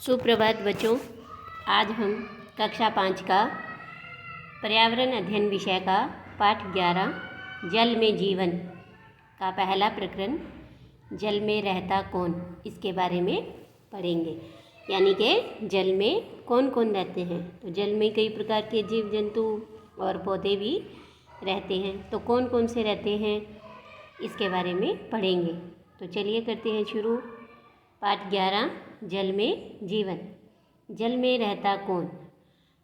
सुप्रभात बच्चों। आज हम कक्षा 5 का पर्यावरण अध्ययन विषय का पाठ 11 जल में जीवन का पहला प्रकरण जल में रहता कौन, इसके बारे में पढ़ेंगे। यानी कि जल में कौन कौन रहते हैं। तो जल में कई प्रकार के जीव जंतु और पौधे भी रहते हैं। तो कौन कौन से रहते हैं इसके बारे में पढ़ेंगे। तो चलिए करते हैं शुरू। पाठ 11 जल में जीवन। जल में रहता कौन।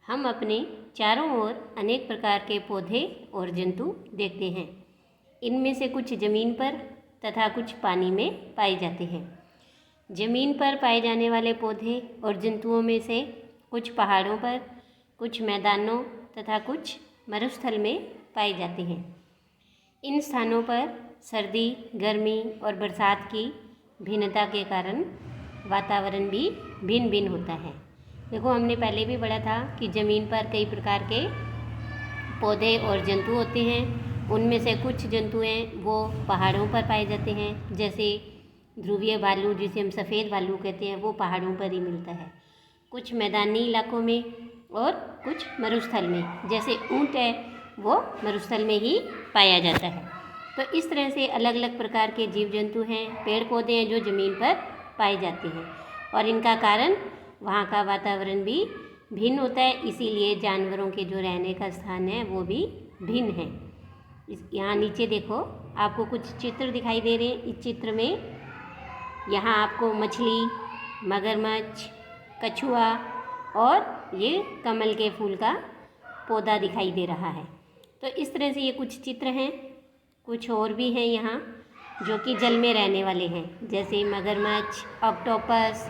हम अपने चारों ओर अनेक प्रकार के पौधे और जंतु देखते हैं। इनमें से कुछ ज़मीन पर तथा कुछ पानी में पाए जाते हैं। ज़मीन पर पाए जाने वाले पौधे और जंतुओं में से कुछ पहाड़ों पर, कुछ मैदानों तथा कुछ मरुस्थल में पाए जाते हैं। इन स्थानों पर सर्दी, गर्मी और बरसात की भिन्नता के कारण वातावरण भी भिन्न भिन्न होता है। देखो, हमने पहले भी पढ़ा था कि ज़मीन पर कई प्रकार के पौधे और जंतु होते हैं। उनमें से कुछ जंतु हैं वो पहाड़ों पर पाए जाते हैं, जैसे ध्रुवीय भालू, जिसे हम सफ़ेद भालू कहते हैं, वो पहाड़ों पर ही मिलता है। कुछ मैदानी इलाकों में और कुछ मरुस्थल में, जैसे ऊँट है वो मरुस्थल में ही पाया जाता है। तो इस तरह से अलग अलग प्रकार के जीव जंतु हैं, पेड़ पौधे हैं जो ज़मीन पर पाए जाते हैं और इनका कारण वहाँ का वातावरण भी भिन्न होता है। इसीलिए जानवरों के जो रहने का स्थान है वो भी भिन्न है। यहाँ नीचे देखो, आपको कुछ चित्र दिखाई दे रहे हैं। इस चित्र में यहाँ आपको मछली, मगरमच्छ, कछुआ और ये कमल के फूल का पौधा दिखाई दे रहा है। तो इस तरह से ये कुछ चित्र हैं। कुछ और भी हैं यहाँ जो कि जल में रहने वाले हैं, जैसे मगरमच्छ, ऑक्टोपस,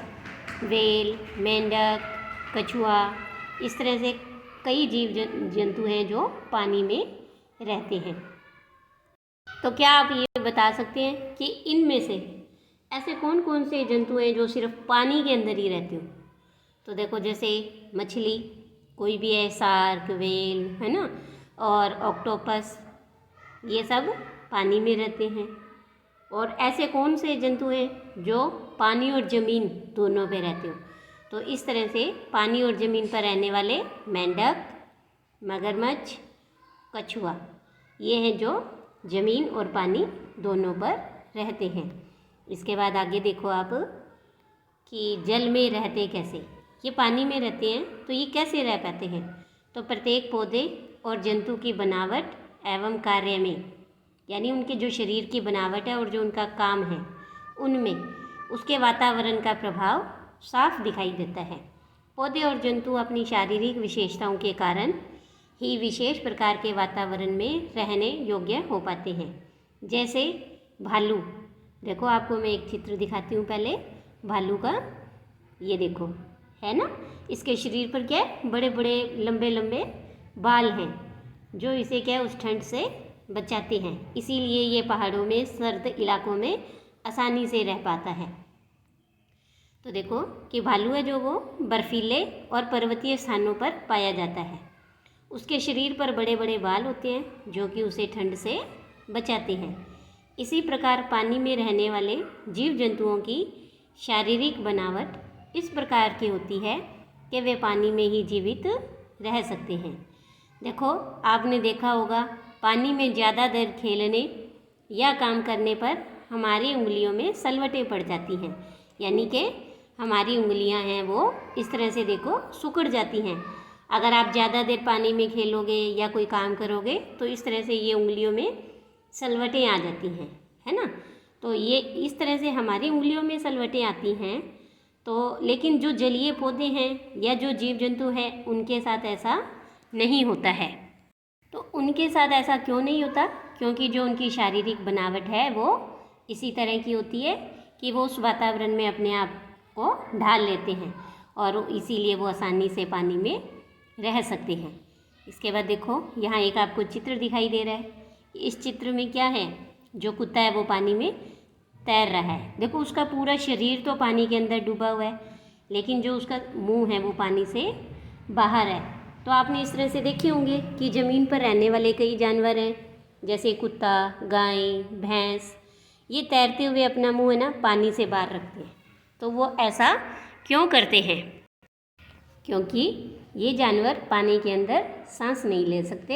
व्हेल, मेंढक, कछुआ। इस तरह से कई जीव जंतु हैं जो पानी में रहते हैं। तो क्या आप ये बता सकते हैं कि इनमें से ऐसे कौन कौन से जंतु हैं जो सिर्फ पानी के अंदर ही रहते हो। तो देखो, जैसे मछली कोई भी है, शार्क, व्हेल, है ना, और ऑक्टोपस, ये सब पानी में रहते हैं। और ऐसे कौन से जंतु हैं जो पानी और ज़मीन दोनों पे रहते हो। तो इस तरह से पानी और ज़मीन पर रहने वाले मेंढक, मगरमच्छ, कछुआ, ये हैं जो ज़मीन और पानी दोनों पर रहते हैं। इसके बाद आगे देखो आप कि जल में रहते कैसे। ये पानी में रहते हैं तो ये कैसे रह पाते हैं। तो प्रत्येक पौधे और जंतु की बनावट एवं कार्य में, यानी उनके जो शरीर की बनावट है और जो उनका काम है, उनमें उसके वातावरण का प्रभाव साफ दिखाई देता है। पौधे और जंतु अपनी शारीरिक विशेषताओं के कारण ही विशेष प्रकार के वातावरण में रहने योग्य हो पाते हैं। जैसे भालू, देखो आपको मैं एक चित्र दिखाती हूँ पहले भालू का। ये देखो, है ना, इसके शरीर पर क्या है, बड़े बड़े लंबे लंबे बाल हैं जो इसे क्या है, उस ठंड से बचाते हैं। इसीलिए ये पहाड़ों में, सर्द इलाकों में आसानी से रह पाता है। तो देखो कि भालू है जो वो बर्फीले और पर्वतीय स्थानों पर पाया जाता है। उसके शरीर पर बड़े बड़े बाल होते हैं जो कि उसे ठंड से बचाते हैं। इसी प्रकार पानी में रहने वाले जीव जंतुओं की शारीरिक बनावट इस प्रकार की होती है कि वे पानी में ही जीवित रह सकते हैं। देखो, आपने देखा होगा, पानी में ज़्यादा देर खेलने या काम करने पर हमारी उंगलियों में सलवटें पड़ जाती हैं। यानी कि हमारी उंगलियां हैं वो इस तरह से देखो सिकुड़ जाती हैं। अगर आप ज़्यादा देर पानी में खेलोगे या कोई काम करोगे तो इस तरह से ये उंगलियों में सलवटें आ जाती हैं, है ना। तो ये इस तरह से हमारी उंगलियों में सलवटें आती हैं। तो लेकिन जो जलीय पौधे हैं या जो जीव जंतु हैं उनके साथ ऐसा नहीं होता है। तो उनके साथ ऐसा क्यों नहीं होता, क्योंकि जो उनकी शारीरिक बनावट है वो इसी तरह की होती है कि वो उस वातावरण में अपने आप को ढाल लेते हैं और इसीलिए वो आसानी से पानी में रह सकते हैं। इसके बाद देखो, यहाँ एक आपको चित्र दिखाई दे रहा है। इस चित्र में क्या है, जो कुत्ता है वो पानी में तैर रहा है। देखो, उसका पूरा शरीर तो पानी के अंदर डूबा हुआ है, लेकिन जो उसका मुँह है वो पानी से बाहर है। तो आपने इस तरह से देखे होंगे कि ज़मीन पर रहने वाले कई जानवर हैं, जैसे कुत्ता, गाय, भैंस, ये तैरते हुए अपना मुंह है ना पानी से बाहर रखते हैं। तो वो ऐसा क्यों करते हैं? क्योंकि ये जानवर पानी के अंदर सांस नहीं ले सकते,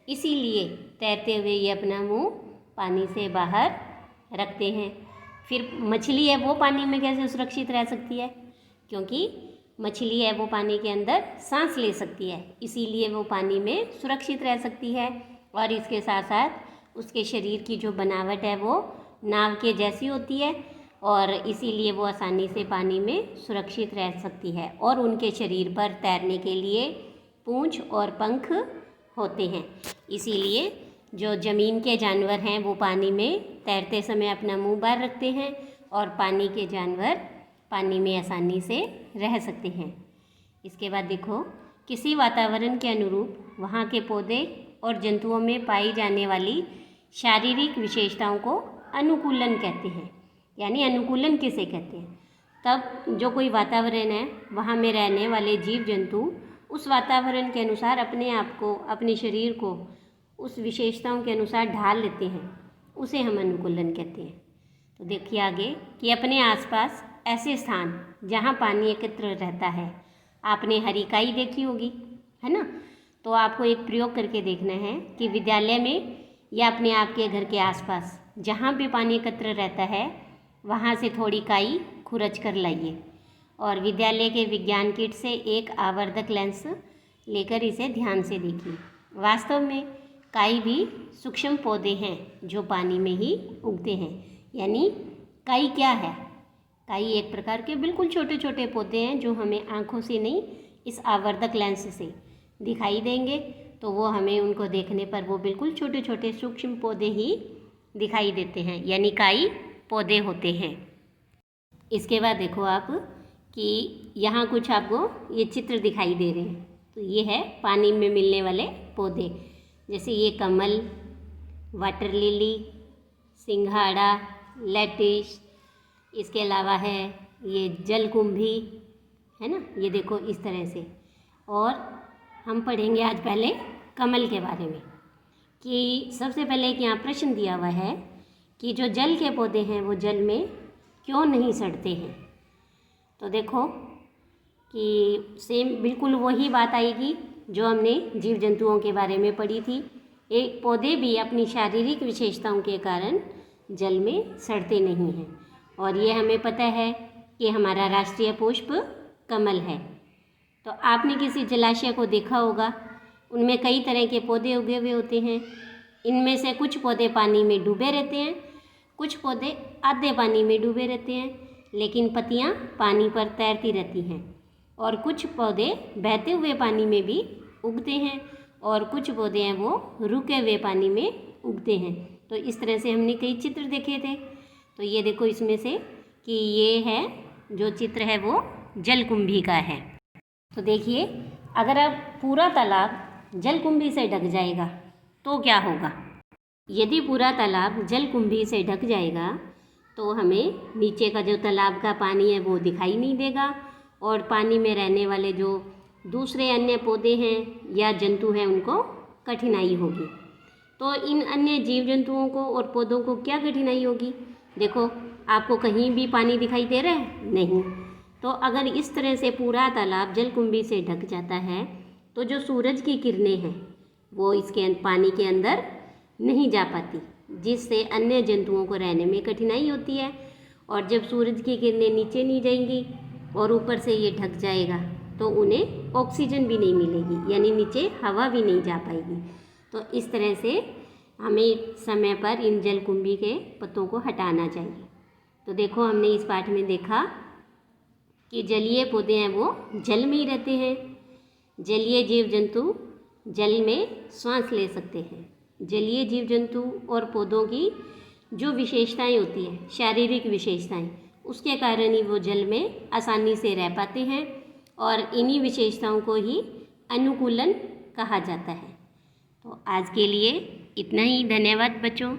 इसीलिए तैरते हुए ये अपना मुंह पानी से बाहर रखते हैं। फिर मछली है वो पानी में कैसे सुरक्षित रह सकती है? क्योंकि मछली है वो पानी के अंदर सांस ले सकती है, इसीलिए वो पानी में सुरक्षित रह सकती है। और इसके साथ साथ उसके शरीर की जो बनावट है वो नाव के जैसी होती है और इसीलिए वो आसानी से पानी में सुरक्षित रह सकती है। और उनके शरीर पर तैरने के लिए पूंछ और पंख होते हैं, इसीलिए जो ज़मीन के जानवर हैं वो पानी में तैरते समय अपना मुंह बाहर रखते हैं और पानी के जानवर पानी में आसानी से रह सकते हैं। इसके बाद देखो, किसी वातावरण के अनुरूप वहाँ के पौधे और जंतुओं में पाई जाने वाली शारीरिक विशेषताओं को अनुकूलन कहते हैं। यानी अनुकूलन किसे कहते हैं? तब जो कोई वातावरण है वहाँ में रहने वाले जीव जंतु उस वातावरण के अनुसार अपने आप को, अपने शरीर को उस विशेषताओं के अनुसार ढाल लेते हैं, उसे हम अनुकूलन कहते हैं। तो देखिए आगे कि अपने आसपास ऐसे स्थान जहाँ पानी एकत्र रहता है, आपने हरिकाई देखी होगी, है ना? तो आपको एक प्रयोग करके देखना है कि विद्यालय में या अपने आपके घर के आसपास जहाँ भी पानी एकत्र रहता है वहाँ से थोड़ी काई खुरच कर लाइए और विद्यालय के विज्ञान किट से एक आवर्धक लेंस लेकर इसे ध्यान से देखिए। वास्तव में काई भी सूक्ष्म पौधे हैं जो पानी में ही उगते हैं। यानी काई क्या है? काई एक प्रकार के बिल्कुल छोटे छोटे पौधे हैं जो हमें आँखों से नहीं, इस आवर्धक लेंस से दिखाई देंगे। तो वो हमें उनको देखने पर वो बिल्कुल छोटे छोटे सूक्ष्म पौधे ही दिखाई देते हैं, यानी काई पौधे होते हैं। इसके बाद देखो आप कि यहाँ कुछ आपको ये चित्र दिखाई दे रहे हैं। तो ये है पानी में मिलने वाले पौधे, जैसे ये कमल, वाटर लिली, सिंघाड़ा, लेटिस, इसके अलावा है ये जलकुंभी, है ना? ये देखो इस तरह से। और हम पढ़ेंगे आज पहले कमल के बारे में कि सबसे पहले एक यहाँ प्रश्न दिया हुआ है कि जो जल के पौधे हैं वो जल में क्यों नहीं सड़ते हैं। तो देखो कि सेम बिल्कुल वही बात आएगी जो हमने जीव जंतुओं के बारे में पढ़ी थी। एक पौधे भी अपनी शारीरिक विशेषताओं के कारण जल में सड़ते नहीं हैं और ये हमें पता है कि हमारा राष्ट्रीय पुष्प कमल है। तो आपने किसी जलाशय को देखा होगा, उनमें कई तरह के पौधे उगे हुए होते हैं। इनमें से कुछ पौधे पानी में डूबे रहते हैं, कुछ पौधे आधे पानी में डूबे रहते हैं लेकिन पत्तियां पानी पर तैरती रहती हैं। और कुछ पौधे बहते हुए पानी में भी उगते हैं और कुछ पौधे हैं वो रुके हुए पानी में उगते हैं। तो इस तरह से हमने कई चित्र देखे थे। तो ये देखो इसमें से कि ये है जो चित्र है वो जलकुंभी का है। तो देखिए, अगर अब पूरा तालाब जलकुंभी से ढक जाएगा तो क्या होगा? यदि पूरा तालाब जलकुंभी से ढक जाएगा तो हमें नीचे का जो तालाब का पानी है वो दिखाई नहीं देगा और पानी में रहने वाले जो दूसरे अन्य पौधे हैं या जंतु हैं उनको कठिनाई होगी। तो इन अन्य जीव जंतुओं को और पौधों को क्या कठिनाई होगी? देखो, आपको कहीं भी पानी दिखाई दे रहा है? नहीं। तो अगर इस तरह से पूरा तालाब जलकुंभी से ढक जाता है तो जो सूरज की किरणें हैं वो इसके पानी के अंदर नहीं जा पाती, जिससे अन्य जंतुओं को रहने में कठिनाई होती है। और जब सूरज की किरणें नीचे नहीं जाएंगी और ऊपर से ये ढक जाएगा तो उन्हें ऑक्सीजन भी नहीं मिलेगी, यानी नीचे हवा भी नहीं जा पाएगी। तो इस तरह से हमें समय पर इन जलकुंभी के पत्तों को हटाना चाहिए। तो देखो, हमने इस पाठ में देखा कि जलीय पौधे हैं वो जल में ही रहते हैं। जलीय जीव जंतु जल में सांस ले सकते हैं। जलीय जीव जंतु और पौधों की जो विशेषताएं होती हैं, शारीरिक विशेषताएं, उसके कारण ही वो जल में आसानी से रह पाते हैं और इन्हीं विशेषताओं को ही अनुकूलन कहा जाता है। तो आज के लिए इतना ही। धन्यवाद बच्चों।